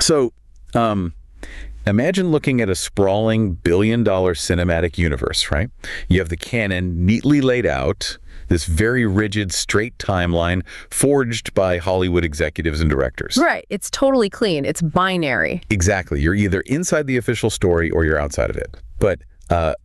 So, imagine looking at a sprawling billion-dollar cinematic universe, right? You have the canon neatly laid out, this very rigid, straight timeline forged by Hollywood executives and directors. Right. It's totally clean. It's binary. Exactly. You're either inside the official story or you're outside of it. But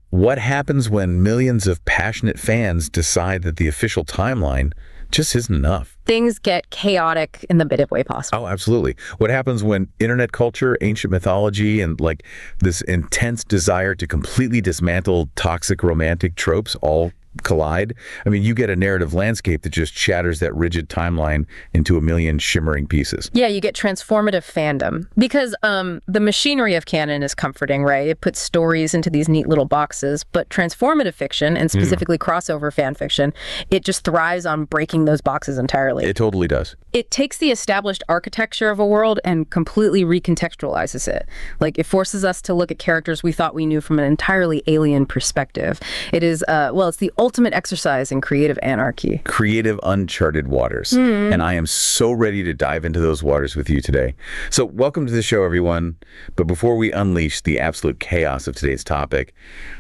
what happens when millions of passionate fans decide that the official timeline just isn't enough? Things get chaotic in the best way possible. Oh, absolutely. What happens when internet culture, ancient mythology, and like this intense desire to completely dismantle toxic romantic tropes all collide? I mean, you get a narrative landscape that just shatters that rigid timeline into a million shimmering pieces. Yeah, you get transformative fandom because the machinery of canon is comforting, right? It puts stories into these neat little boxes, but transformative fiction, and specifically crossover fan fiction, it just thrives on breaking those boxes entirely. It totally does. It takes the established architecture of a world and completely recontextualizes it. Like, it forces us to look at characters we thought we knew from an entirely alien perspective. It is, it's the ultimate exercise in creative anarchy. Creative uncharted waters. And I am so ready to dive into those waters with you today. So welcome to the show, everyone. But before we unleash the absolute chaos of today's topic,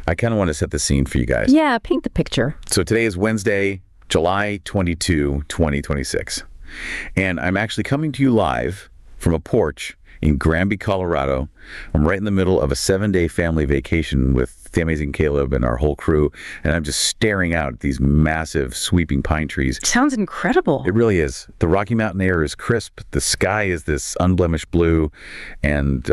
I kind of want to set the scene for you guys. Yeah, paint the picture. So today is Wednesday, July 22, 2026. And I'm actually coming to you live from a porch in Granby, Colorado. I'm right in the middle of a 7-day family vacation with The Amazing Caleb and our whole crew, and I'm just staring out at these massive, sweeping pine trees. Sounds incredible. It really is. The Rocky Mountain air is crisp, the sky is this unblemished blue, and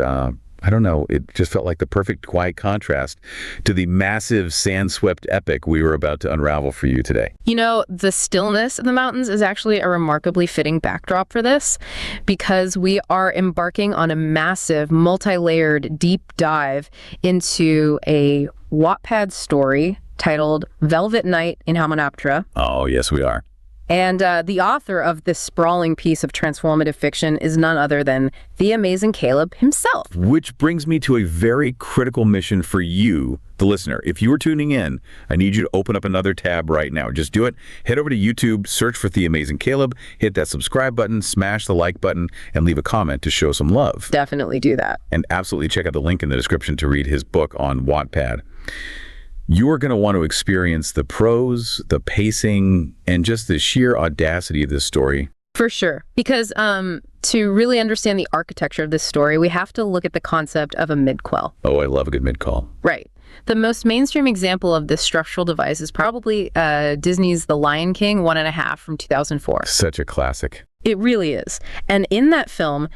I don't know, it just felt like the perfect quiet contrast to the massive sand-swept epic we were about to unravel for you today. You know, the stillness of the mountains is actually a remarkably fitting backdrop for this, because we are embarking on a massive, multi-layered deep dive into a Wattpad story titled Velvet Night in Hamunaptra. Oh, yes, we are. And the author of this sprawling piece of transformative fiction is none other than The Amazing Caleb himself. Which brings me to a very critical mission for you, the listener. If you are tuning in, I need you to open up another tab right now. Just do it. Head over to YouTube, search for The Amazing Caleb, hit that subscribe button, smash the like button, and leave a comment to show some love. Definitely do that. And absolutely check out the link in the description to read his book on Wattpad. You are going to want to experience the prose, the pacing, and just the sheer audacity of this story. For sure. Because to really understand the architecture of this story, we have to look at the concept of a midquel. Oh, I love a good mid-call. Right. The most mainstream example of this structural device is probably Disney's The Lion King 1.5 from 2004. Such a classic. It really is. And in that film,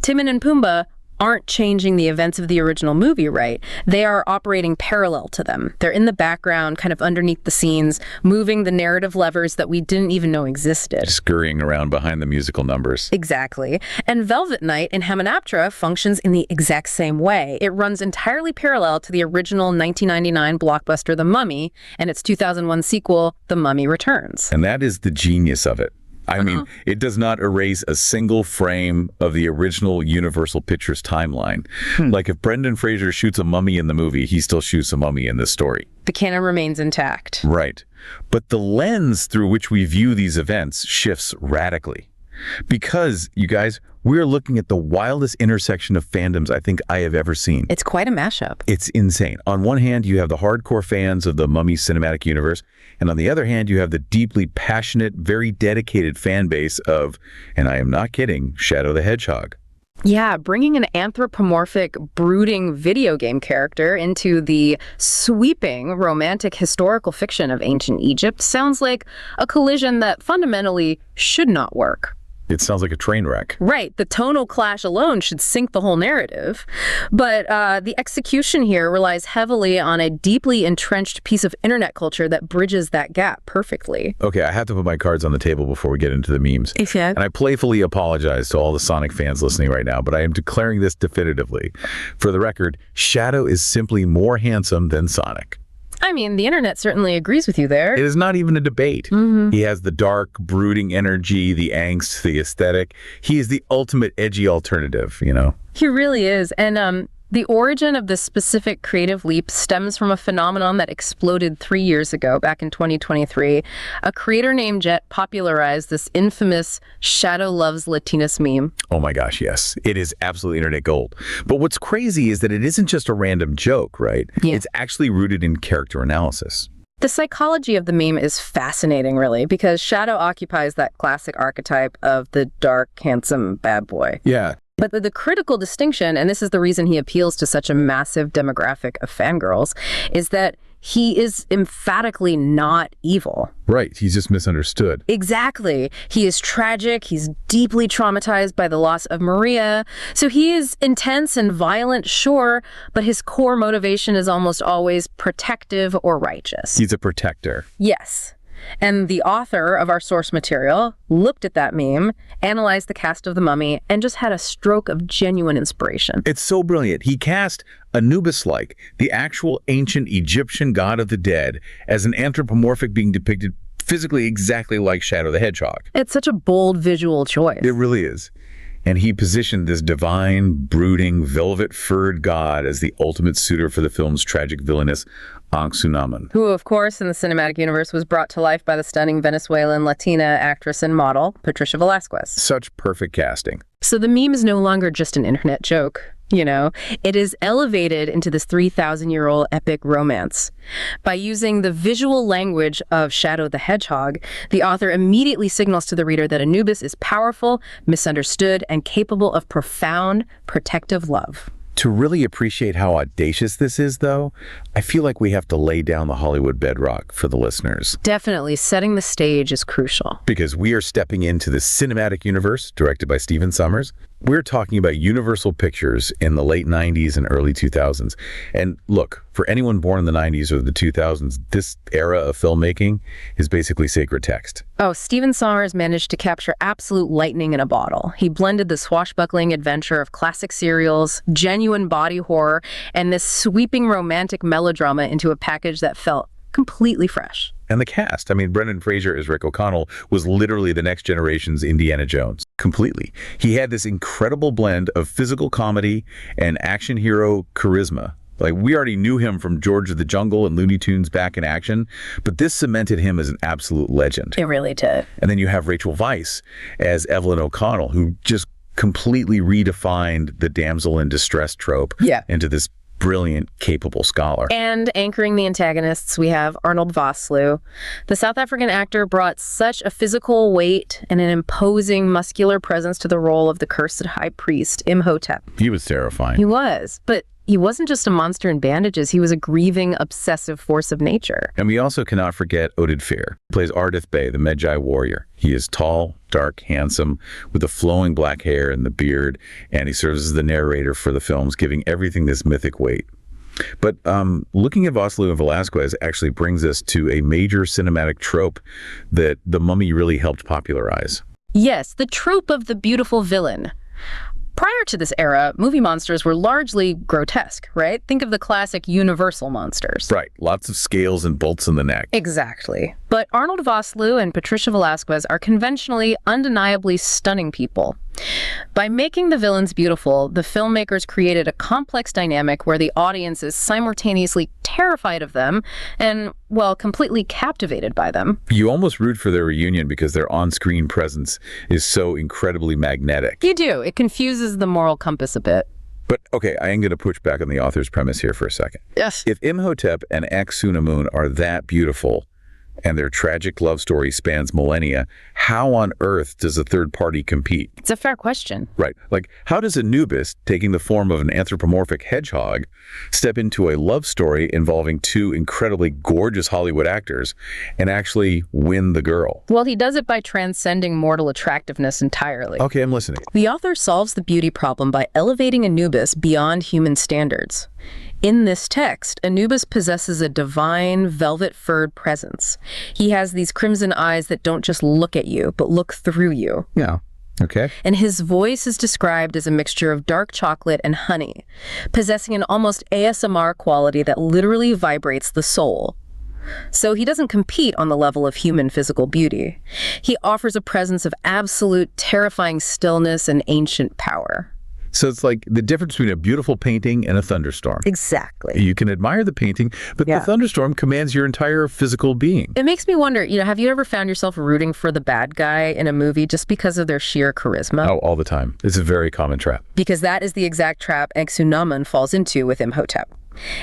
Timon and Pumbaa aren't changing the events of the original movie, right? They are operating parallel to them. They're in the background, kind of underneath the scenes, moving the narrative levers that we didn't even know existed. Scurrying around behind the musical numbers. Exactly. And Velvet Night in Hamunaptra functions in the exact same way. It runs entirely parallel to the original 1999 blockbuster The Mummy and its 2001 sequel, The Mummy Returns. And that is the genius of it. I mean, it does not erase a single frame of the original Universal Pictures timeline. Like if Brendan Fraser shoots a mummy in the movie, he still shoots a mummy in this story. The canon remains intact. Right. But the lens through which we view these events shifts radically. Because, you guys, we're looking at the wildest intersection of fandoms I think I have ever seen. It's quite a mashup. It's insane. On one hand, you have the hardcore fans of the Mummy cinematic universe, and on the other hand, you have the deeply passionate, very dedicated fan base of, and I am not kidding, Shadow the Hedgehog. Yeah, bringing an anthropomorphic, brooding video game character into the sweeping, romantic historical fiction of ancient Egypt sounds like a collision that fundamentally should not work. It sounds like a train wreck. Right. The tonal clash alone should sink the whole narrative. But the execution here relies heavily on a deeply entrenched piece of internet culture that bridges that gap perfectly. Okay, I have to put my cards on the table before we get into the memes. And I playfully apologize to all the Sonic fans listening right now, but I am declaring this definitively. For the record, Shadow is simply more handsome than Sonic. I mean, the internet certainly agrees with you there. It is not even a debate. He has the dark, brooding energy, the angst, the aesthetic. He is the ultimate edgy alternative, you know? He really is. And The origin of this specific creative leap stems from a phenomenon that exploded 3 years ago, back in 2023. A creator named Jet popularized this infamous "Shadow loves Latinas" meme. Oh my gosh, yes. It is absolutely internet gold. But what's crazy is that it isn't just a random joke, right? Yeah. It's actually rooted in character analysis. The psychology of the meme is fascinating, really, because Shadow occupies that classic archetype of the dark, handsome bad boy. Yeah. But the critical distinction, and this is the reason he appeals to such a massive demographic of fangirls, is that he is emphatically not evil. Right. He's just misunderstood. Exactly. He is tragic. He's deeply traumatized by the loss of Maria. So he is intense and violent, sure, but his core motivation is almost always protective or righteous. He's a protector. Yes. And the author of our source material looked at that meme, analyzed the cast of The Mummy, and just had a stroke of genuine inspiration. It's so brilliant. He cast Anubis-like, the actual ancient Egyptian god of the dead, as an anthropomorphic being depicted physically exactly like Shadow the Hedgehog. It's such a bold visual choice. It really is. And he positioned this divine, brooding, velvet-furred god as the ultimate suitor for the film's tragic villainess, Ankh-Sunamun. Who, of course, in the cinematic universe was brought to life by the stunning Venezuelan Latina actress and model, Patricia Velasquez. Such perfect casting. So the meme is no longer just an internet joke. You know, it is elevated into this 3,000-year-old epic romance. By using the visual language of Shadow the Hedgehog, the author immediately signals to the reader that Anubis is powerful, misunderstood, and capable of profound, protective love. To really appreciate how audacious this is, though, I feel like we have to lay down the Hollywood bedrock for the listeners. Definitely, setting the stage is crucial. Because we are stepping into the cinematic universe directed by Stephen Sommers. We're talking about Universal Pictures in the late 90s and early 2000s. And look, for anyone born in the 90s or the 2000s, this era of filmmaking is basically sacred text. Oh, Stephen Sommers managed to capture absolute lightning in a bottle. He blended the swashbuckling adventure of classic serials, genuine body horror, and this sweeping romantic melodrama into a package that felt completely fresh. And the cast, I mean, Brendan Fraser as Rick O'Connell was literally the next generation's Indiana Jones. Completely. He had this incredible blend of physical comedy and action hero charisma. Like, we already knew him from George of the Jungle and Looney Tunes Back in Action, but this cemented him as an absolute legend. It really did. And then you have Rachel Weisz as Evelyn O'Connell, who just completely redefined the damsel in distress trope into this brilliant, capable scholar. And anchoring the antagonists, we have Arnold Vosloo. The South African actor brought such a physical weight and an imposing muscular presence to the role of the cursed high priest, Imhotep. He was terrifying. He was, but he wasn't just a monster in bandages. He was a grieving, obsessive force of nature. And we also cannot forget Oded Fehr. He plays Ardith Bey, the Medjay warrior. He is tall, dark, handsome, with the flowing black hair and the beard, and he serves as the narrator for the films, giving everything this mythic weight. But looking at Vosloo and Velasquez actually brings us to a major cinematic trope that The Mummy really helped popularize. Yes, the trope of the beautiful villain. Prior to this era, movie monsters were largely grotesque, right? Think of the classic Universal monsters. Right. Lots of scales and bolts in the neck. Exactly. But Arnold Vosloo and Patricia Velasquez are conventionally, undeniably stunning people. By making the villains beautiful, the filmmakers created a complex dynamic where the audience is simultaneously terrified of them and, well, completely captivated by them. You almost root for their reunion because their on-screen presence is so incredibly magnetic. You do. It confuses the moral compass a bit. But, okay, I am going to push back on the author's premise here for a second. Yes. If Imhotep and Ankh-Sunamun are that beautiful, and their tragic love story spans millennia, how on earth does a third party compete? It's a fair question. Right. Like, how does Anubis, taking the form of an anthropomorphic hedgehog, step into a love story involving two incredibly gorgeous Hollywood actors and actually win the girl? Well, he does it by transcending mortal attractiveness entirely. Okay, I'm listening. The author solves the beauty problem by elevating Anubis beyond human standards. In this text, Anubis possesses a divine, velvet-furred presence. He has these crimson eyes that don't just look at you, but look through you. Yeah. Okay. And his voice is described as a mixture of dark chocolate and honey, possessing an almost ASMR quality that literally vibrates the soul. So he doesn't compete on the level of human physical beauty. He offers a presence of absolute, terrifying stillness and ancient power. So it's like the difference between a beautiful painting and a thunderstorm. Exactly. You can admire the painting, but the thunderstorm commands your entire physical being. It makes me wonder, have you ever found yourself rooting for the bad guy in a movie just because of their sheer charisma? Oh, all the time. It's a very common trap. Because that is the exact trap Anck-su-namun falls into with Imhotep.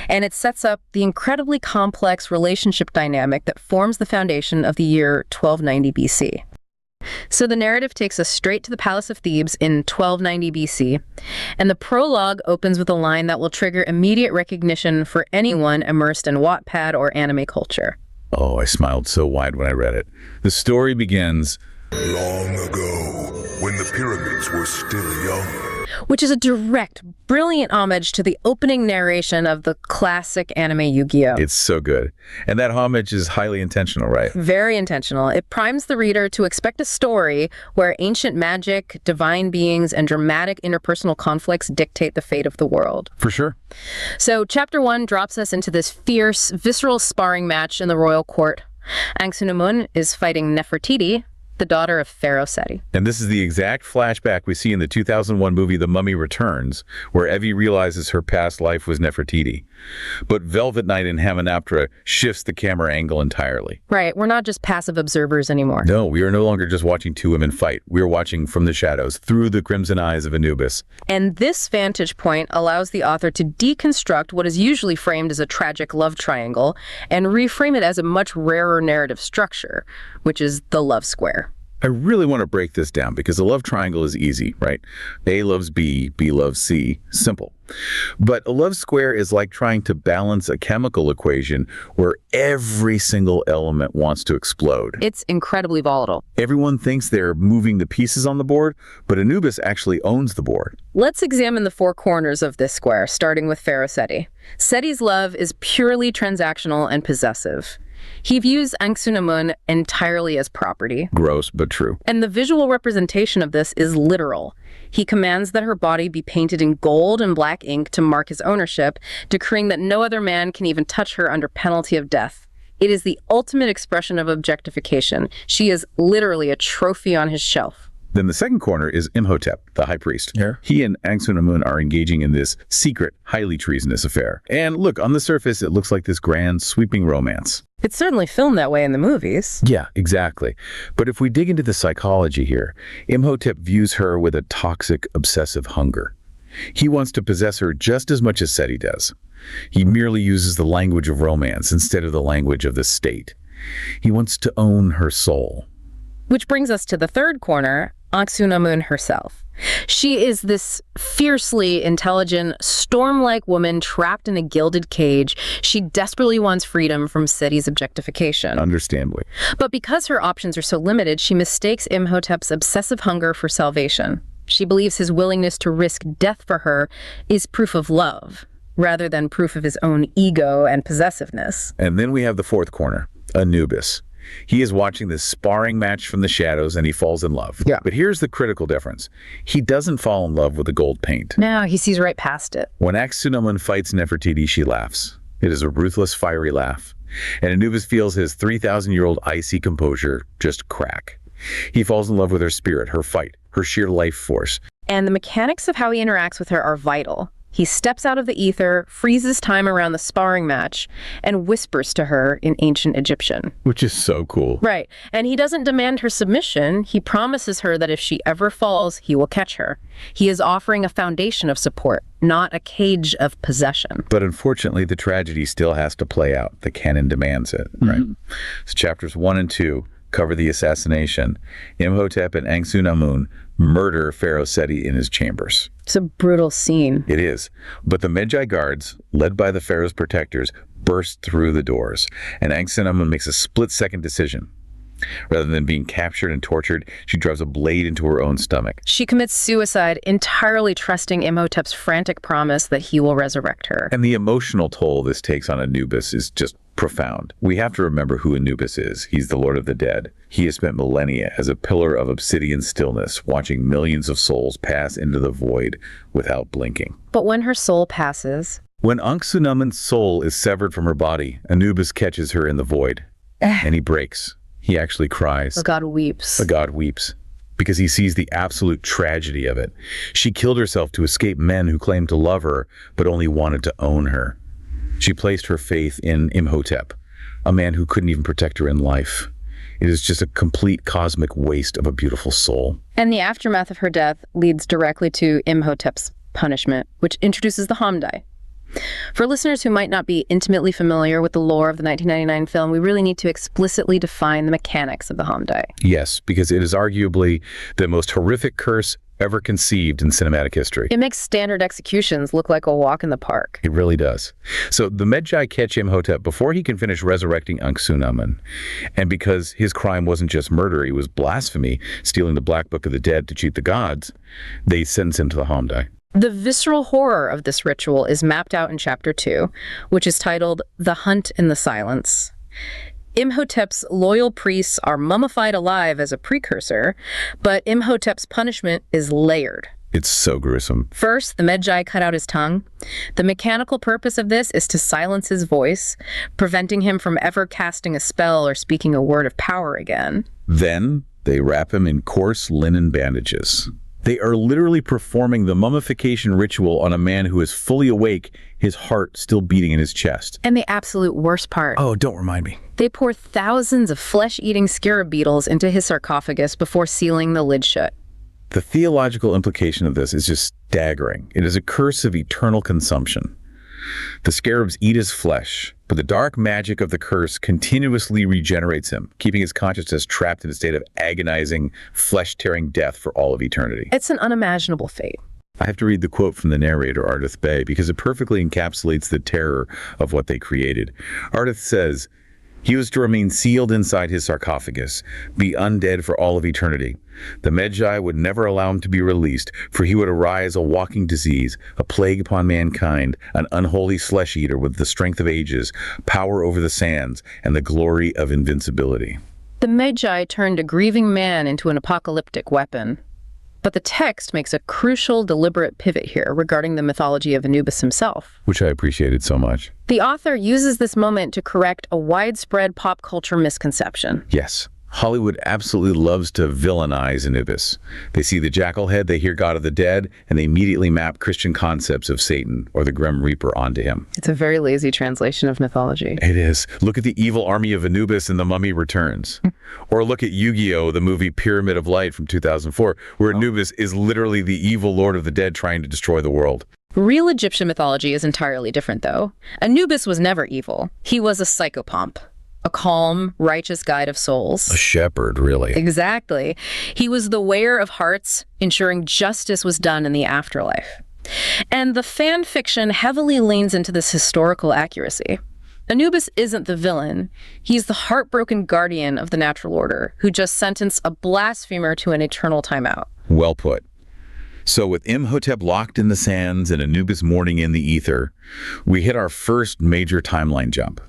And it sets up the incredibly complex relationship dynamic that forms the foundation of the year 1290 BC. So the narrative takes us straight to the Palace of Thebes in 1290 BC, and the prologue opens with a line that will trigger immediate recognition for anyone immersed in Wattpad or anime culture. Oh, I smiled so wide when I read it. The story begins, long ago, when the pyramids were still young. Which is a direct, brilliant homage to the opening narration of the classic anime Yu-Gi-Oh! It's so good. And that homage is highly intentional, right? Very intentional. It primes the reader to expect a story where ancient magic, divine beings, and dramatic interpersonal conflicts dictate the fate of the world. For sure. So Chapter 1 drops us into this fierce, visceral sparring match in the royal court. Anck-su-namun is fighting Nefertiti, the daughter of Pharaoh Seti. And this is the exact flashback we see in the 2001 movie The Mummy Returns, where Evie realizes her past life was Nefertiti. But Velvet Knight in Hamunaptra shifts the camera angle entirely. Right, we're not just passive observers anymore. No, we are no longer just watching two women fight. We are watching from the shadows, through the crimson eyes of Anubis. And this vantage point allows the author to deconstruct what is usually framed as a tragic love triangle and reframe it as a much rarer narrative structure, which is the love square. I really want to break this down because the love triangle is easy, right? A loves B, B loves C, simple. But a love square is like trying to balance a chemical equation where every single element wants to explode. It's incredibly volatile. Everyone thinks they're moving the pieces on the board, but Anubis actually owns the board. Let's examine the four corners of this square, starting with Pharaoh Seti. Seti's love is purely transactional and possessive. He views Anck-su-namun entirely as property. Gross, but true. And the visual representation of this is literal. He commands that her body be painted in gold and black ink to mark his ownership, decreeing that no other man can even touch her under penalty of death. It is the ultimate expression of objectification. She is literally a trophy on his shelf. Then the second corner is Imhotep, the high priest. Yeah. He and Anck-su-namun are engaging in this secret, highly treasonous affair. And look, on the surface, it looks like this grand, sweeping romance. It's certainly filmed that way in the movies. Yeah, exactly. But if we dig into the psychology here, Imhotep views her with a toxic, obsessive hunger. He wants to possess her just as much as Seti does. He merely uses the language of romance instead of the language of the state. He wants to own her soul. Which brings us to the third corner, Anck-su-namun herself. She is this fiercely intelligent, storm-like woman trapped in a gilded cage. She desperately wants freedom from Seti's objectification. Understandably. But because her options are so limited, she mistakes Imhotep's obsessive hunger for salvation. She believes his willingness to risk death for her is proof of love, rather than proof of his own ego and possessiveness. And then we have the fourth corner, Anubis. He is watching this sparring match from the shadows and he falls in love. Yeah. But here's the critical difference. He doesn't fall in love with the gold paint. No, he sees right past it. When Anck-su-namun fights Nefertiti, she laughs. It is a ruthless, fiery laugh. And Anubis feels his 3,000-year-old icy composure just crack. He falls in love with her spirit, her fight, her sheer life force. And the mechanics of how he interacts with her are vital. He steps out of the ether, freezes time around the sparring match, and whispers to her in ancient Egyptian. Which is so cool. Right. And he doesn't demand her submission. He promises her that if she ever falls, he will catch her. He is offering a foundation of support, not a cage of possession. But unfortunately, the tragedy still has to play out. The canon demands it, right? So chapters 1 and 2 cover the assassination. Imhotep and Anck-su-namun murder Pharaoh Seti in his chambers. It's a brutal scene. It is. But the Medjay guards, led by the pharaoh's protectors, burst through the doors, and Anck-su-namun makes a split-second decision. Rather than being captured and tortured, she drives a blade into her own stomach. She commits suicide, entirely trusting Imhotep's frantic promise that he will resurrect her. And the emotional toll this takes on Anubis is just profound. We have to remember who Anubis is. He's the Lord of the Dead. He has spent millennia as a pillar of obsidian stillness, watching millions of souls pass into the void without blinking. But when her soul passes... When Anck-su-namun's soul is severed from her body, Anubis catches her in the void, and he breaks. He actually cries. The god weeps. The god weeps. because he sees the absolute tragedy of it. She killed herself to escape men who claimed to love her, but only wanted to own her. She placed her faith in Imhotep, a man who couldn't even protect her in life. It is just a complete cosmic waste of a beautiful soul. And the aftermath of her death leads directly to Imhotep's punishment, which introduces the Hamdai. For listeners who might not be intimately familiar with the lore of the 1999 film, we really need to explicitly define the mechanics of the Hamdai. Yes, because it is arguably the most horrific curse ever conceived in cinematic history. It makes standard executions look like a walk in the park. It really does. So the Medjai catch Imhotep before he can finish resurrecting Ankhsunamun. And because his crime wasn't just murder, he was blasphemy, stealing the Black Book of the Dead to cheat the gods, they sentence him to the Hamdai. The visceral horror of this ritual is mapped out in Chapter 2, which is titled The Hunt in the Silence. Imhotep's loyal priests are mummified alive as a precursor, but Imhotep's punishment is layered. It's so gruesome. First, the Medjai cut out his tongue. The mechanical purpose of this is to silence his voice, preventing him from ever casting a spell or speaking a word of power again. Then they wrap him in coarse linen bandages. They are literally performing the mummification ritual on a man who is fully awake, his heart still beating in his chest. And the absolute worst part. Oh, don't remind me. They pour thousands of flesh-eating scarab beetles into his sarcophagus before sealing the lid shut. The theological implication of this is just staggering. It is a curse of eternal consumption. The scarabs eat his flesh, but the dark magic of the curse continuously regenerates him, keeping his consciousness trapped in a state of agonizing, flesh-tearing death for all of eternity. It's an unimaginable fate. I have to read the quote from the narrator, Ardith Bey, because it perfectly encapsulates the terror of what they created. Ardith says, "He was to remain sealed inside his sarcophagus, be undead for all of eternity. The Medjai would never allow him to be released, for he would arise a walking disease, a plague upon mankind, an unholy flesh-eater with the strength of ages, power over the sands, and the glory of invincibility." The Medjai turned a grieving man into an apocalyptic weapon. But the text makes a crucial, deliberate pivot here regarding the mythology of Anubis himself. Which I appreciated so much. The author uses this moment to correct a widespread pop culture misconception. Yes. Hollywood absolutely loves to villainize Anubis. They see the jackal head, they hear God of the Dead, and they immediately map Christian concepts of Satan or the Grim Reaper onto him. It's a very lazy translation of mythology. It is. Look at the evil army of Anubis in The Mummy Returns. Or look at Yu-Gi-Oh!, the movie Pyramid of Light from 2004, where Anubis is literally the evil Lord of the Dead trying to destroy the world. Real Egyptian mythology is entirely different, though. Anubis was never evil. He was a psychopomp. A calm, righteous guide of souls. A shepherd, really. Exactly. He was the weigher of hearts, ensuring justice was done in the afterlife. And the fan fiction heavily leans into this historical accuracy. Anubis isn't the villain. He's the heartbroken guardian of the natural order, who just sentenced a blasphemer to an eternal timeout. Well put. So with Imhotep locked in the sands and Anubis mourning in the ether, we hit our first major timeline jump.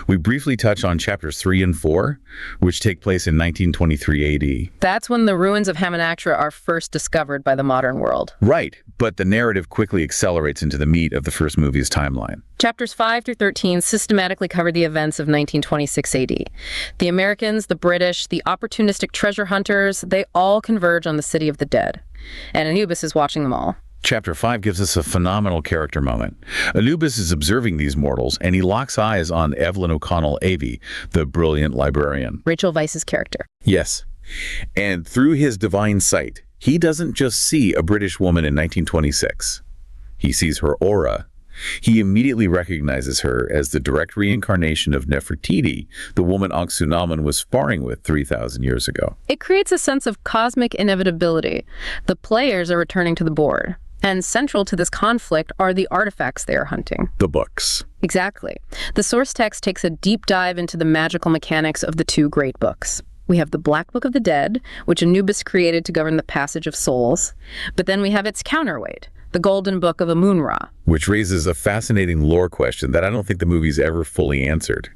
We briefly touch on chapters 3 and 4, which take place in 1923 AD. That's when the ruins of Hamunaptra are first discovered by the modern world. Right, but the narrative quickly accelerates into the meat of the first movie's timeline. Chapters 5 through 13 systematically cover the events of 1926 AD. The Americans, the British, the opportunistic treasure hunters, they all converge on the city of the dead. And Anubis is watching them all. Chapter 5 gives us a phenomenal character moment. Anubis is observing these mortals, and he locks eyes on Evelyn O'Connell Avey, the brilliant librarian. Rachel Weisz's character. Yes. And through his divine sight, he doesn't just see a British woman in 1926. He sees her aura. He immediately recognizes her as the direct reincarnation of Nefertiti, the woman Ankhsunamun was sparring with 3,000 years ago. It creates a sense of cosmic inevitability. The players are returning to the board. And central to this conflict are the artifacts they are hunting. The books. Exactly. The source text takes a deep dive into the magical mechanics of the two great books. We have the Black Book of the Dead, which Anubis created to govern the passage of souls. But then we have its counterweight, the Golden Book of Amun-Ra. Which raises a fascinating lore question that I don't think the movie's ever fully answered,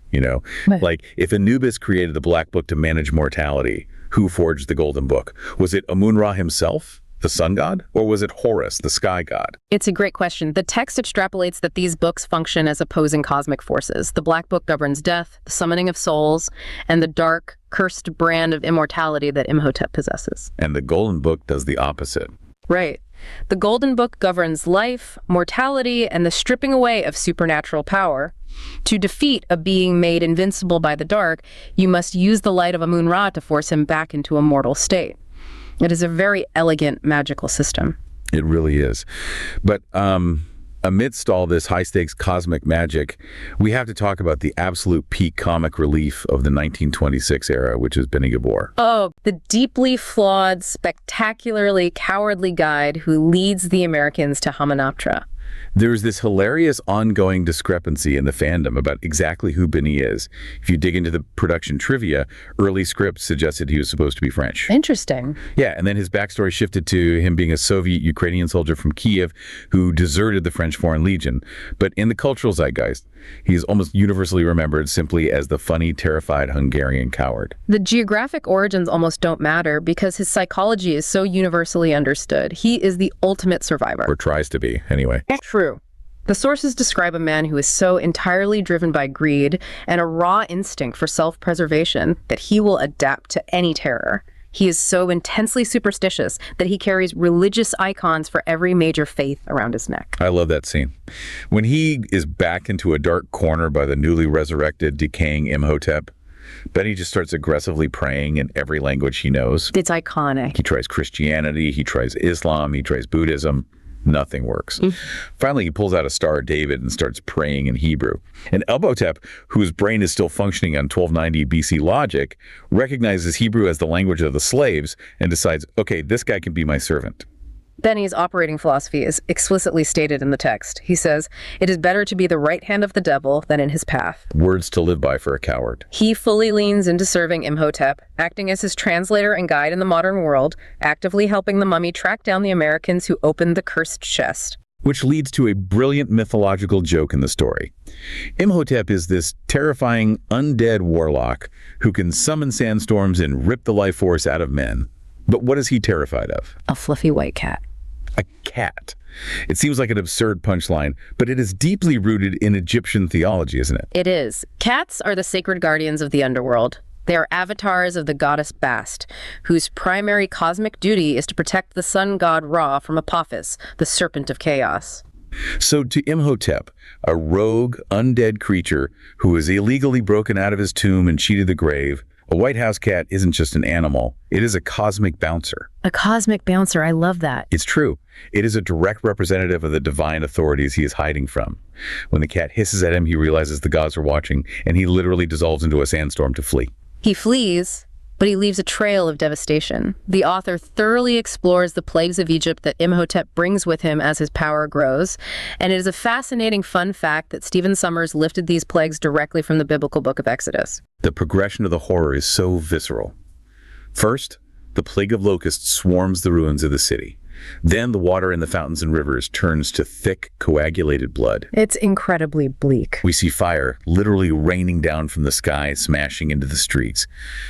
Right. Like, if Anubis created the Black Book to manage mortality, who forged the Golden Book? Was it Amun-Ra himself, the sun god? Or was it Horus, the sky god? It's a great question. The text extrapolates that these books function as opposing cosmic forces. The Black Book governs death, the summoning of souls, and the dark, cursed brand of immortality that Imhotep possesses. And the Golden Book does the opposite. Right. The Golden Book governs life, mortality, and the stripping away of supernatural power. To defeat a being made invincible by the dark, you must use the light of Amun-Ra to force him back into a mortal state. It is a very elegant magical system. It really is. But amidst all this high-stakes cosmic magic, we have to talk about the absolute peak comic relief of the 1926 era, which is Benny Gabor. Oh, the deeply flawed, spectacularly cowardly guide who leads the Americans to Hamunaptra. There's this hilarious ongoing discrepancy in the fandom about exactly who Benny is. If you dig into the production trivia, early scripts suggested he was supposed to be French. Interesting. Yeah, and then his backstory shifted to him being a Soviet-Ukrainian soldier from Kiev who deserted the French Foreign Legion. But in the cultural zeitgeist, he's almost universally remembered simply as the funny, terrified Hungarian coward. The geographic origins almost don't matter because his psychology is so universally understood. He is the ultimate survivor. Or tries to be, anyway. True. The sources describe a man who is so entirely driven by greed and a raw instinct for self-preservation that he will adapt to any terror. He is so intensely superstitious that he carries religious icons for every major faith around his neck. I love that scene. When he is backed into a dark corner by the newly resurrected, decaying Imhotep, Benny just starts aggressively praying in every language he knows. It's iconic. He tries Christianity, he tries Islam, he tries Buddhism. Nothing works. Finally, he pulls out a Star of David and starts praying in Hebrew. And Imhotep, whose brain is still functioning on 1290 BC logic, recognizes Hebrew as the language of the slaves and decides, okay, this guy can be my servant. Benny's operating philosophy is explicitly stated in the text. He says, "It is better to be the right hand of the devil than in his path." Words to live by for a coward. He fully leans into serving Imhotep, acting as his translator and guide in the modern world, actively helping the mummy track down the Americans who opened the cursed chest. Which leads to a brilliant mythological joke in the story. Imhotep is this terrifying undead warlock who can summon sandstorms and rip the life force out of men. But what is he terrified of? A fluffy white cat. A cat. It seems like an absurd punchline, but it is deeply rooted in Egyptian theology, isn't it? It is. Cats are the sacred guardians of the underworld. They are avatars of the goddess Bast, whose primary cosmic duty is to protect the sun god Ra from Apophis, the serpent of chaos. So to Imhotep, a rogue, undead creature who is illegally broken out of his tomb and cheated the grave, a White House cat isn't just an animal, it is a cosmic bouncer. A cosmic bouncer, I love that. It's true. It is a direct representative of the divine authorities he is hiding from. When the cat hisses at him, he realizes the gods are watching, and he literally dissolves into a sandstorm to flee. He flees, but he leaves a trail of devastation. The author thoroughly explores the plagues of Egypt that Imhotep brings with him as his power grows, and it is a fascinating fun fact that Stephen Summers lifted these plagues directly from the biblical book of Exodus. The progression of the horror is so visceral. First, the plague of locusts swarms the ruins of the city. Then the water in the fountains and rivers turns to thick, coagulated blood. It's incredibly bleak. We see fire literally raining down from the sky, smashing into the streets.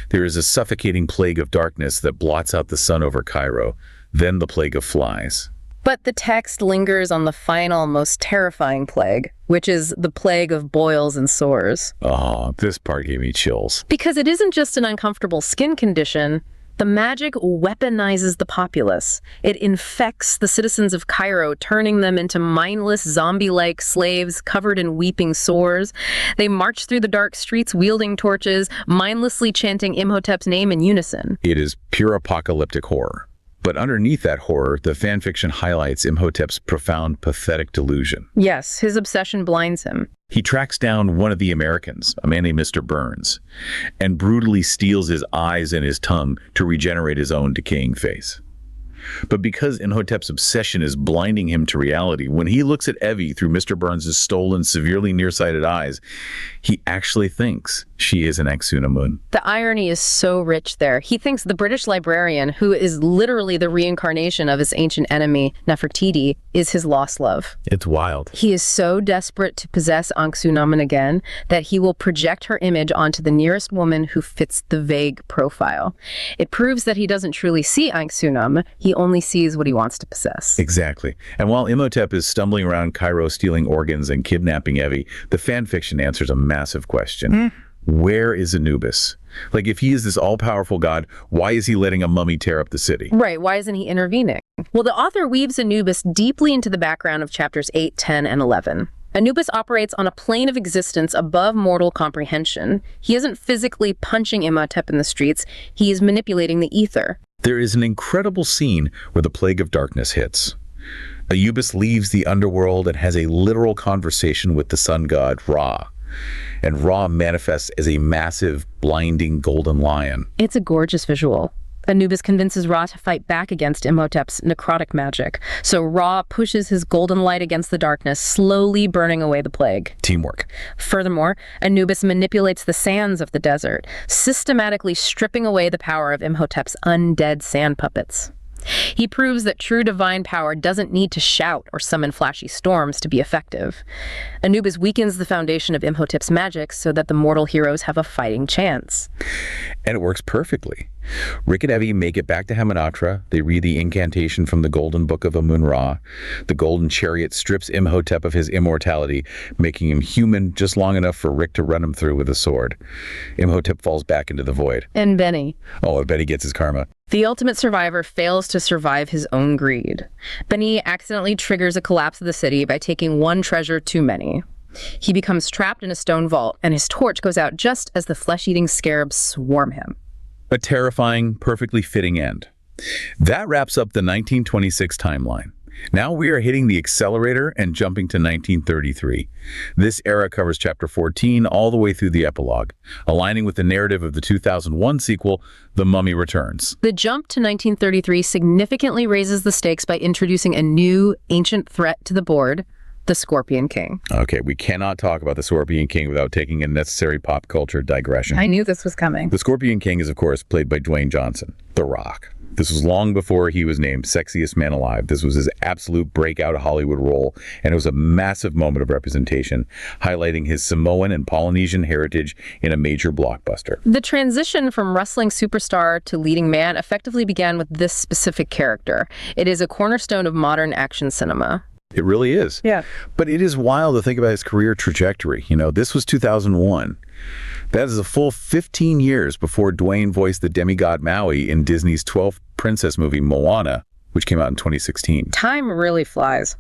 There is a suffocating plague of darkness that blots out the sun over Cairo. Then the plague of flies. But the text lingers on the final, most terrifying plague, which is the plague of boils and sores. Oh, this part gave me chills. Because it isn't just an uncomfortable skin condition. The magic weaponizes the populace. It infects the citizens of Cairo, turning them into mindless, zombie-like slaves covered in weeping sores. They march through the dark streets wielding torches, mindlessly chanting Imhotep's name in unison. It is pure apocalyptic horror. But underneath that horror, the fanfiction highlights Imhotep's profound, pathetic delusion. Yes, his obsession blinds him. He tracks down one of the Americans, a man named Mr. Burns, and brutally steals his eyes and his tongue to regenerate his own decaying face. But because Imhotep's obsession is blinding him to reality, when he looks at Evie through Mr. Burns' stolen, severely nearsighted eyes, he actually thinks she is an Aksunamun. The irony is so rich there. He thinks the British librarian, who is literally the reincarnation of his ancient enemy, Nefertiti, is his lost love. It's wild. He is so desperate to possess Aksunamun again that he will project her image onto the nearest woman who fits the vague profile. It proves that he doesn't truly see Aksunam. He he only sees what he wants to possess. Exactly. And while Imhotep is stumbling around Cairo stealing organs and kidnapping Evie, the fan fiction answers a massive question. Where is Anubis? Like, if he is this all-powerful god, why is he letting a mummy tear up the city? Right, why isn't he intervening? Well, the author weaves Anubis deeply into the background of chapters 8, 10, and 11. Anubis operates on a plane of existence above mortal comprehension. He isn't physically punching Imhotep in the streets, he is manipulating the ether. There is an incredible scene where the plague of darkness hits. Anubis leaves the underworld and has a literal conversation with the sun god, Ra. And Ra manifests as a massive, blinding golden lion. It's a gorgeous visual. Anubis convinces Ra to fight back against Imhotep's necrotic magic. So Ra pushes his golden light against the darkness, slowly burning away the plague. Teamwork. Furthermore, Anubis manipulates the sands of the desert, systematically stripping away the power of Imhotep's undead sand puppets. He proves that true divine power doesn't need to shout or summon flashy storms to be effective. Anubis weakens the foundation of Imhotep's magic so that the mortal heroes have a fighting chance. And it works perfectly. Rick and Evie make it back to Hamunaptra. They read the incantation from the Golden Book of Amun-Ra. The golden chariot strips Imhotep of his immortality, making him human just long enough for Rick to run him through with a sword. Imhotep falls back into the void. And Benny. Oh, I bet he gets his karma. The ultimate survivor fails to survive his own greed. Benny accidentally triggers a collapse of the city by taking one treasure too many. He becomes trapped in a stone vault, and his torch goes out just as the flesh-eating scarabs swarm him. A terrifying, perfectly fitting end. That wraps up the 1926 timeline. Now we are hitting the accelerator and jumping to 1933. This era covers chapter 14 all the way through the epilogue, aligning with the narrative of the 2001 sequel, The Mummy Returns. The jump to 1933 significantly raises the stakes by introducing a new ancient threat to the board, the Scorpion King. Okay, we cannot talk about the Scorpion King without taking a necessary pop culture digression. I knew this was coming. The Scorpion King is, of course, played by Dwayne Johnson, The Rock. This was long before he was named Sexiest Man Alive. This was his absolute breakout Hollywood role, and it was a massive moment of representation, highlighting his Samoan and Polynesian heritage in a major blockbuster. The transition from wrestling superstar to leading man effectively began with this specific character. It is a cornerstone of modern action cinema. It really is. Yeah. But it is wild to think about his career trajectory. You know, this was 2001. That is a full 15 years before Dwayne voiced the demigod Maui in Disney's 12th princess movie, Moana, which came out in 2016. Time really flies.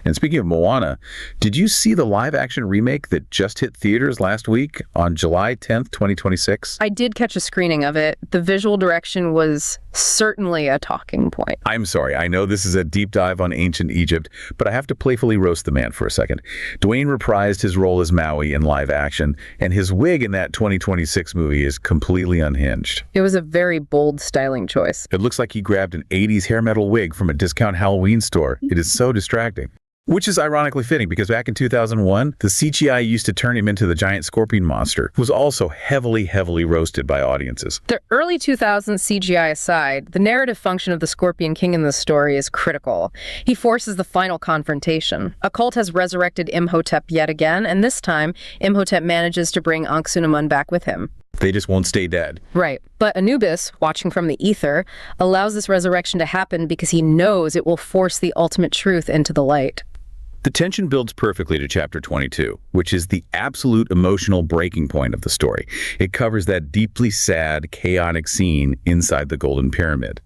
And speaking of Moana, did you see the live-action remake that just hit theaters last week on July 10th, 2026? I did catch a screening of it. The visual direction was certainly a talking point. I'm sorry, I know this is a deep dive on ancient Egypt, but I have to playfully roast the man for a second. Dwayne reprised his role as Maui in live action, and his wig in that 2026 movie is completely unhinged. It was a very bold styling choice. It looks like he grabbed an 80s hair metal wig from a discount Halloween store. It is so distracting. Which is ironically fitting because back in 2001, the CGI used to turn him into the giant scorpion monster, was also heavily roasted by audiences. The early 2000s CGI aside, the narrative function of the Scorpion King in this story is critical. He forces the final confrontation. A cult has resurrected Imhotep yet again, and this time, Imhotep manages to bring Ankh-Sunamun back with him. They just won't stay dead. Right. But Anubis, watching from the ether, allows this resurrection to happen because he knows it will force the ultimate truth into the light. The tension builds perfectly to chapter 22, which is the absolute emotional breaking point of the story. It covers that deeply sad, chaotic scene inside the Golden Pyramid.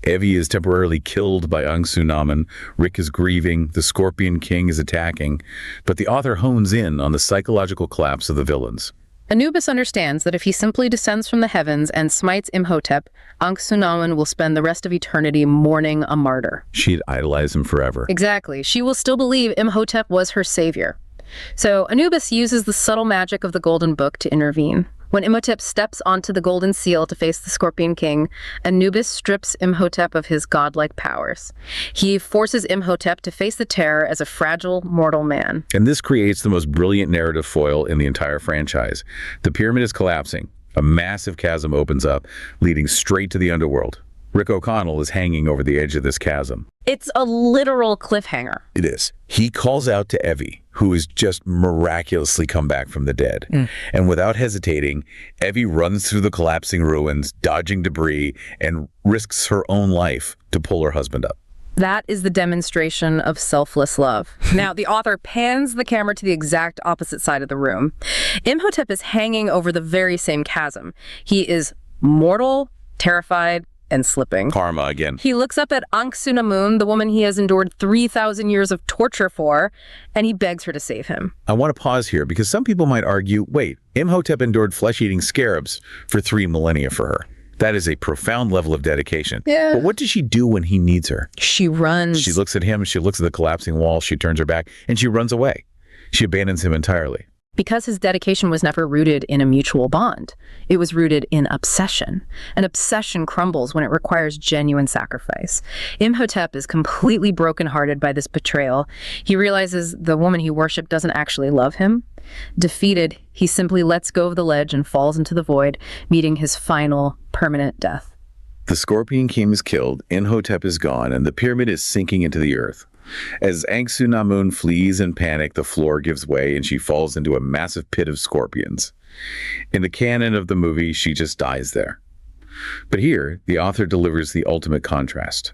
Evie is temporarily killed by Ankh-Sunamun, Rick is grieving, the Scorpion King is attacking, but the author hones in on the psychological collapse of the villains. Anubis understands that if he simply descends from the heavens and smites Imhotep, Ankh-Sunamun will spend the rest of eternity mourning a martyr. She'd idolize him forever. Exactly. She will still believe Imhotep was her savior. So Anubis uses the subtle magic of the Golden Book to intervene. When Imhotep steps onto the golden seal to face the Scorpion King, Anubis strips Imhotep of his godlike powers. He forces Imhotep to face the terror as a fragile, mortal man. And this creates the most brilliant narrative foil in the entire franchise. The pyramid is collapsing. A massive chasm opens up, leading straight to the underworld. Rick O'Connell is hanging over the edge of this chasm. It's a literal cliffhanger. It is. He calls out to Evie, who has just miraculously come back from the dead. And without hesitating, Evie runs through the collapsing ruins, dodging debris, and risks her own life to pull her husband up. That is the demonstration of selfless love. Now, the author pans the camera to the exact opposite side of the room. Imhotep is hanging over the very same chasm. He is mortal, terrified, and slipping. Karma again. He looks up at Hamunaptra, the woman he has endured 3,000 years of torture for, and he begs her to save him. I want to pause here because some people might argue, wait, Imhotep endured flesh-eating scarabs for 3 millennia for her. That is a profound level of dedication. Yeah. But what does she do when he needs her? She runs. She looks at him, she looks at the collapsing wall, she turns her back, and she runs away. She abandons him entirely. Because his dedication was never rooted in a mutual bond. It was rooted in obsession. An obsession crumbles when it requires genuine sacrifice. Imhotep is completely brokenhearted by this betrayal. He realizes the woman he worshipped doesn't actually love him. Defeated, he simply lets go of the ledge and falls into the void, meeting his final, permanent death. The Scorpion King is killed, Imhotep is gone, and the pyramid is sinking into the earth. As Hamunaptra flees in panic, the floor gives way and she falls into a massive pit of scorpions. In the canon of the movie, she just dies there. But here, the author delivers the ultimate contrast.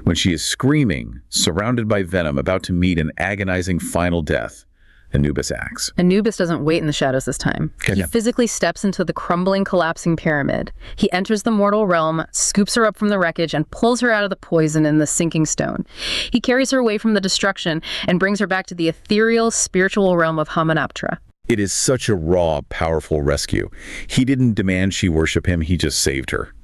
When she is screaming, surrounded by venom, about to meet an agonizing final death, Anubis acts. Anubis doesn't wait in the shadows this time. He physically steps into the crumbling, collapsing pyramid. He enters the mortal realm, scoops her up from the wreckage, and pulls her out of the poison in the sinking stone. He carries her away from the destruction and brings her back to the ethereal, spiritual realm of Hamunaptra. It is such a raw, powerful rescue. He didn't demand she worship him, he just saved her.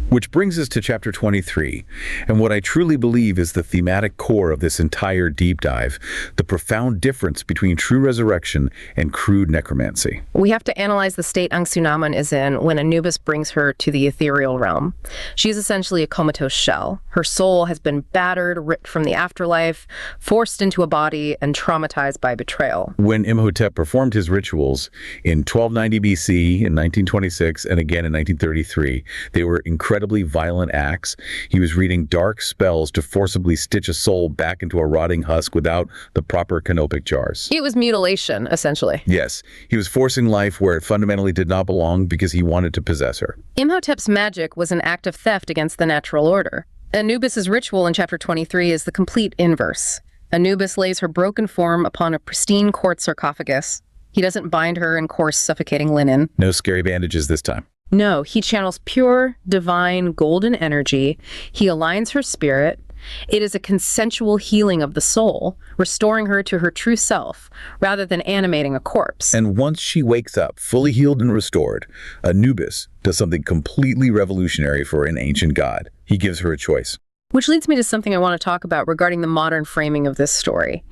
Which brings us to chapter 23, and what I truly believe is the thematic core of this entire deep dive, the profound difference between true resurrection and crude necromancy. We have to analyze the state Hamunaptra is in when Anubis brings her to the ethereal realm. She's essentially a comatose shell. Her soul has been battered, ripped from the afterlife, forced into a body, and traumatized by betrayal. When Imhotep performed his rituals in 1290 BC, in 1926, and again in 1933, they were incredibly violent acts. He was reading dark spells to forcibly stitch a soul back into a rotting husk without the proper canopic jars. It was mutilation, essentially. Yes, he was forcing life where it fundamentally did not belong because he wanted to possess her. Imhotep's magic was an act of theft against the natural order. Anubis's ritual in chapter 23 is the complete inverse. Anubis lays her broken form upon a pristine quartz sarcophagus. He doesn't bind her in coarse, suffocating linen. No scary bandages this time. No, he channels pure, divine, golden energy. He aligns her spirit. It is a consensual healing of the soul, restoring her to her true self, rather than animating a corpse. And once she wakes up, fully healed and restored, Anubis does something completely revolutionary for an ancient god. He gives her a choice. Which leads me to something I want to talk about regarding the modern framing of this story.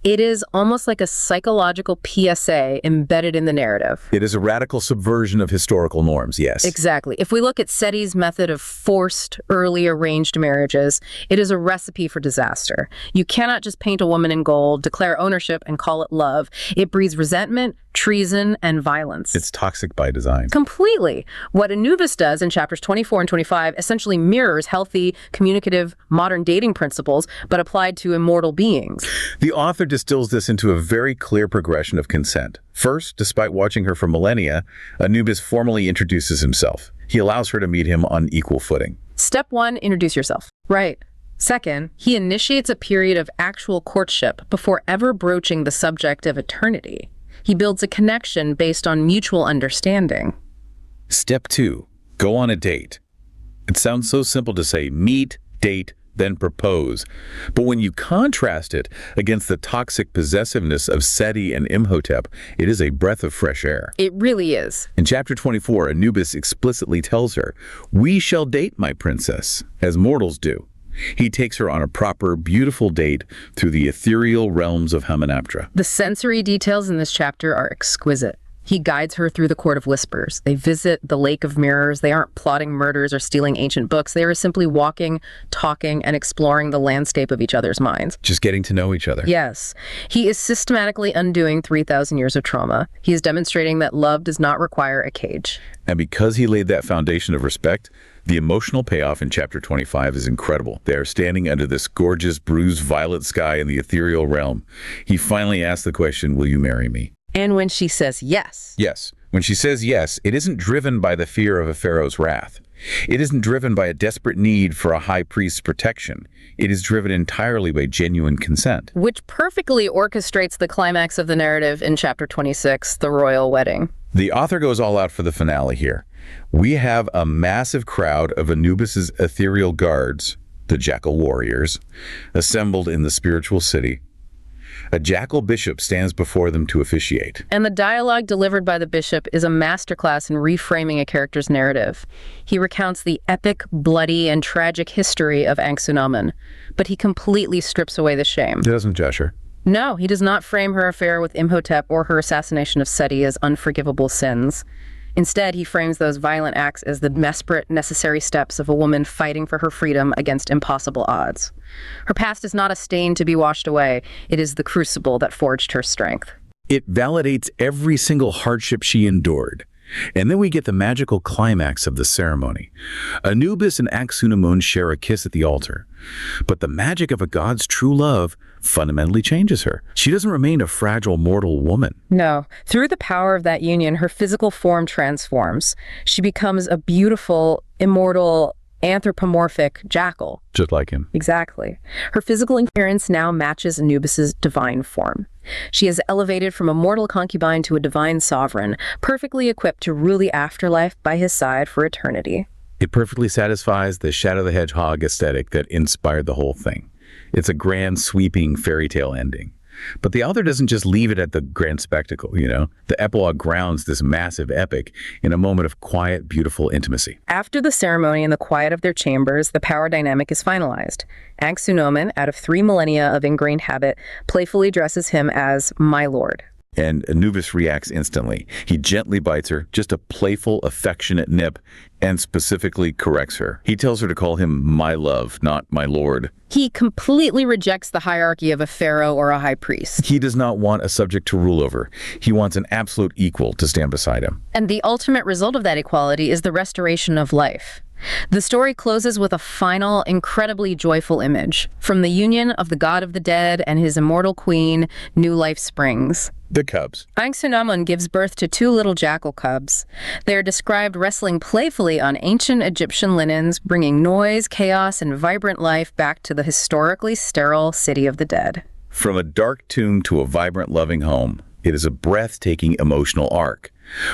It is almost like a psychological PSA embedded in the narrative. It is a radical subversion of historical norms, yes. Exactly. If we look at Seti's method of forced, early arranged marriages, it is a recipe for disaster. You cannot just paint a woman in gold, declare ownership, and call it love. It breeds resentment, treason, and violence. It's toxic by design. Completely. What Anubis does in chapters 24 and 25 essentially mirrors healthy, communicative, modern dating principles, but applied to immortal beings. The author distills this into a very clear progression of consent. First, despite watching her for millennia, Anubis formally introduces himself. He allows her to meet him on equal footing. Step 1, introduce yourself. Right. Second, he initiates a period of actual courtship before ever broaching the subject of eternity. He builds a connection based on mutual understanding. Step 2, go on a date. It sounds so simple to say meet, date, then propose. But when you contrast it against the toxic possessiveness of Seti and Imhotep, it is a breath of fresh air. It really is. In chapter 24, Anubis explicitly tells her, "We shall date, my princess, as mortals do." He takes her on a proper, beautiful date through the ethereal realms of Hamunaptra. The sensory details in this chapter are exquisite. He guides her through the Court of Whispers. They visit the Lake of Mirrors. They aren't plotting murders or stealing ancient books. They are simply walking, talking, and exploring the landscape of each other's minds. Just getting to know each other. Yes. He is systematically undoing 3,000 years of trauma. He is demonstrating that love does not require a cage. And because he laid that foundation of respect, the emotional payoff in chapter 25 is incredible. They are standing under this gorgeous, bruised violet sky in the ethereal realm. He finally asks the question, will you marry me? And when she says yes. Yes. When she says yes, it isn't driven by the fear of a pharaoh's wrath. It isn't driven by a desperate need for a high priest's protection. It is driven entirely by genuine consent. Which perfectly orchestrates the climax of the narrative in chapter 26, the royal wedding. The author goes all out for the finale here. We have a massive crowd of Anubis's ethereal guards, the jackal warriors, assembled in the spiritual city. A jackal bishop stands before them to officiate. And the dialogue delivered by the bishop is a masterclass in reframing a character's narrative. He recounts the epic, bloody, and tragic history of Anck-su-namun, but he completely strips away the shame. He doesn't judge her. No, he does not frame her affair with Imhotep or her assassination of Seti as unforgivable sins. Instead, he frames those violent acts as the desperate, necessary steps of a woman fighting for her freedom against impossible odds. Her past is not a stain to be washed away. It is the crucible that forged her strength. It validates every single hardship she endured. And then we get the magical climax of the ceremony. Anubis and Anck-su-namun share a kiss at the altar. But the magic of a god's true love fundamentally changes her. She doesn't remain a fragile mortal woman. No. Through the power of that union, her physical form transforms. She becomes a beautiful, immortal, anthropomorphic jackal. Just like him. Exactly. Her physical appearance now matches Anubis's divine form. She is elevated from a mortal concubine to a divine sovereign, perfectly equipped to rule the afterlife by his side for eternity. It perfectly satisfies the Shadow the Hedgehog aesthetic that inspired the whole thing. It's a grand, sweeping fairy tale ending. But the author doesn't just leave it at the grand spectacle, you know? The epilogue grounds this massive epic in a moment of quiet, beautiful intimacy. After the ceremony in the quiet of their chambers, the power dynamic is finalized. Anck-su-namun, out of 3 millennia of ingrained habit, playfully addresses him as "my lord." And Anubis reacts instantly. He gently bites her, just a playful, affectionate nip, and specifically corrects her. He tells her to call him my love, not my lord. He completely rejects the hierarchy of a pharaoh or a high priest. He does not want a subject to rule over. He wants an absolute equal to stand beside him. And the ultimate result of that equality is the restoration of life. The story closes with a final, incredibly joyful image. From the union of the god of the dead and his immortal queen, new life springs. The cubs. Anck-su-namun gives birth to 2 little jackal cubs. They are described wrestling playfully on ancient Egyptian linens, bringing noise, chaos, and vibrant life back to the historically sterile city of the dead. From a dark tomb to a vibrant, loving home, it is a breathtaking emotional arc.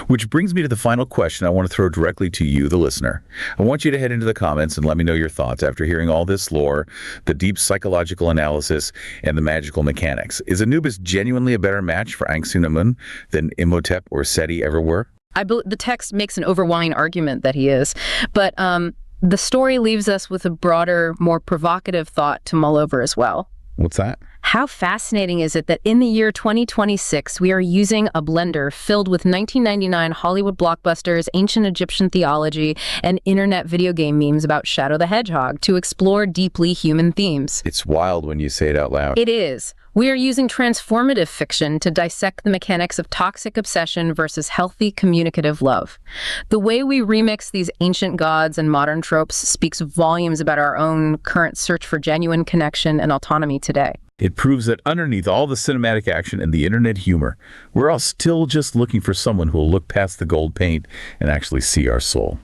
Which brings me to the final question I want to throw directly to you, the listener. I want you to head into the comments and let me know your thoughts after hearing all this lore, the deep psychological analysis, and the magical mechanics. Is Anubis genuinely a better match for Anck-su-namun than Imhotep or Seti ever were? The text makes an overwhelming argument that he is, but the story leaves us with a broader, more provocative thought to mull over as well. What's that? How fascinating is it that in the year 2026, we are using a blender filled with 1999 Hollywood blockbusters, ancient Egyptian theology, and internet video game memes about Shadow the Hedgehog to explore deeply human themes? It's wild when you say it out loud. It is. We are using transformative fiction to dissect the mechanics of toxic obsession versus healthy communicative love. The way we remix these ancient gods and modern tropes speaks volumes about our own current search for genuine connection and autonomy today. It proves that underneath all the cinematic action and the internet humor, we're all still just looking for someone who will look past the gold paint and actually see our soul.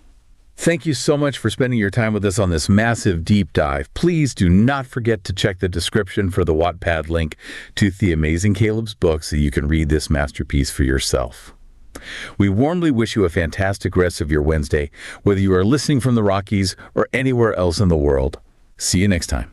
Thank you so much for spending your time with us on this massive deep dive. Please do not forget to check the description for the Wattpad link to TheAmazingKaleb's book so you can read this masterpiece for yourself. We warmly wish you a fantastic rest of your Wednesday, whether you are listening from the Rockies or anywhere else in the world. See you next time.